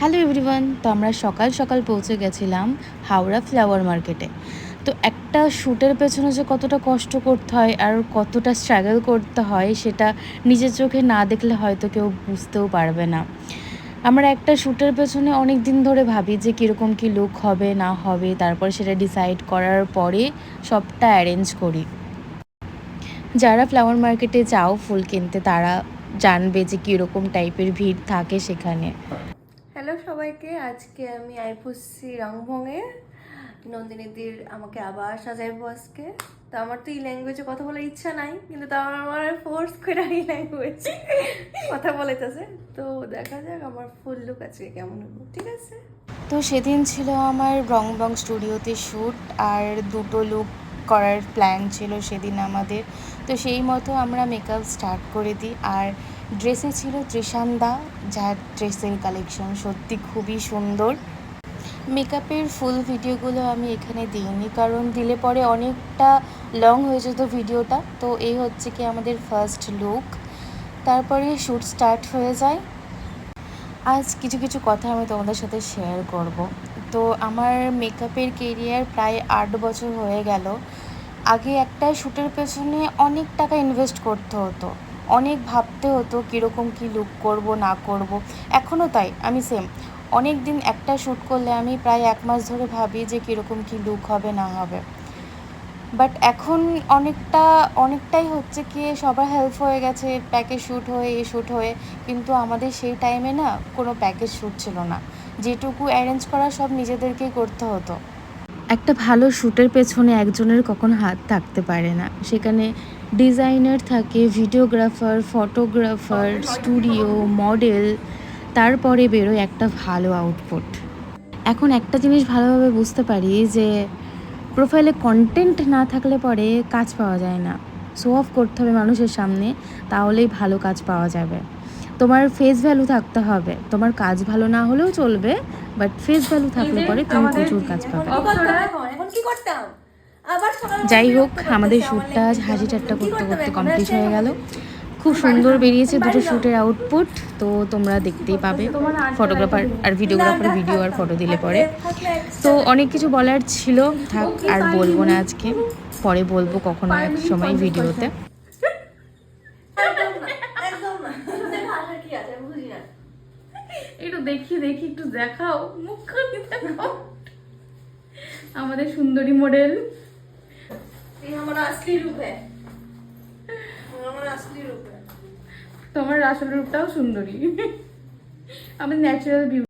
Hello everyone, তো আমরা সকাল সকাল পৌঁছে গেছিলাম হাওড়া ফ্লাওয়ার মার্কেটে। তো একটা শ্যুটের পেছনে যে কতটা কষ্ট করতে হয় আর কতটা স্ট্রাগল করতে হয় সেটা নিজের চোখে না দেখলে হয়তো কেউ বুঝতেও পারবে না। আমরা একটা শ্যুটের পেছনে অনেক দিন ধরে ভাবি যে কীরকম কী লুক হবে না হবে, তারপর সেটা ডিসাইড করার পরে সবটা অ্যারেঞ্জ করি। যারা ফ্লাওয়ার মার্কেটে যাও ফুল কিনতে তারা জানবে যে কীরকম টাইপের ভিড় থাকে সেখানে। হ্যালো সবাইকে, আজকে আমি আইপুসি রংভঙে নন্দিনীদির আমাকে আবার সাজাইবো আজকে। তো আমার তো এই ল্যাঙ্গুয়েজে কথা বলার ইচ্ছা নাই, কিন্তু তাও আমার ফোর্স করে এই ল্যাঙ্গুয়েজ কথা বলাইতেছে। তো দেখা যাক আমার ফুল লুক আজকে কেমন হবে, ঠিক আছে? তো সেদিন ছিল আমার রংবং স্টুডিওতে শ্যুট, আর দুটো লুক করার প্ল্যান ছিল সেদিন আমাদের। তো সেই মতো আমরা মেকআপ স্টার্ট করে দিই। আর ড্রেসে ছিল ত্রিশান্দা, যার ড্রেসের কালেকশন সত্যি খুবই সুন্দর। মেকআপের ফুল ভিডিওগুলো আমি এখানে দিইনি, কারণ দিলে পরে অনেকটা লং হয়ে যেত ভিডিওটা। তো এই হচ্ছে কি আমাদের ফার্স্ট লুক। তারপরে শ্যুট স্টার্ট হয়ে যায়। আজ কিছু কিছু কথা আমি তোমাদের সাথে শেয়ার করব। তো আমার মেকআপের কেরিয়ার প্রায় 8 বছর হয়ে গেল। আগে একটা শ্যুটের পেছনে অনেক টাকা ইনভেস্ট করতে হতো, অনেক ভাবতে হতো কীরকম কী লুক করব না করব। এখনও তাই, আমি সেম। অনেক দিন একটা শ্যুট করলে আমি প্রায় 1 মাস ধরে ভাবি যে কীরকম কী লুক হবে না হবে। বাট এখন অনেকটাই হচ্ছে কি সবার হেল্প হয়ে গেছে, প্যাকেজ শ্যুট হয়ে শ্যুট হয়ে। কিন্তু আমাদের সেই টাইমে না কোনো প্যাকেজ শ্যুট ছিল না, যেটুকু অ্যারেঞ্জ করা সব নিজেদেরকেই করতে হতো। একটা ভালো শ্যুটের পেছনে একজনের কখনো হাত থাকতে পারে না, সেখানে ডিজাইনার থাকে, ভিডিওগ্রাফার, ফটোগ্রাফার, স্টুডিও, মডেল, তারপরে বেরোয় একটা ভালো আউটপুট। এখন একটা জিনিস ভালোভাবে বুঝতে পারি যে প্রোফাইলে কন্টেন্ট না থাকলে পরে কাজ পাওয়া যায় না। শো অফ করতে হবে মানুষের সামনে, তাহলেই ভালো কাজ পাওয়া যাবে। তোমার ফেস ভ্যালু থাকতে হবে, তোমার কাজ ভালো না হলেও চলবে, বাট ফেস ভ্যালু থাকলে পরে তুমি প্রচুর কাজ পাবে। যাই হোক, আমাদের শ্যুটটা আজ হাসি ঠাট্টা করতে করতে কমপ্লিট হয়ে গেল। খুব সুন্দর বেরিয়েছে দুটো শ্যুটের আউটপুট। তো তোমরা দেখতেই পাবে, ফটোগ্রাফার আর ভিডিওগ্রাফার ভিডিও আর ফটো দিলে পরে। তো অনেক কিছু বলার ছিল, থাক আর বলবো না আজকে, পরে বলবো কখনো এক সময় ভিডিওতে। একটু দেখি একটু দেখাও, মুখখানি দেখাও আমাদের সুন্দরী মডেল। তোমার আসল রূপটাও সুন্দরী, আমাদের ন্যাচারাল বিউটি।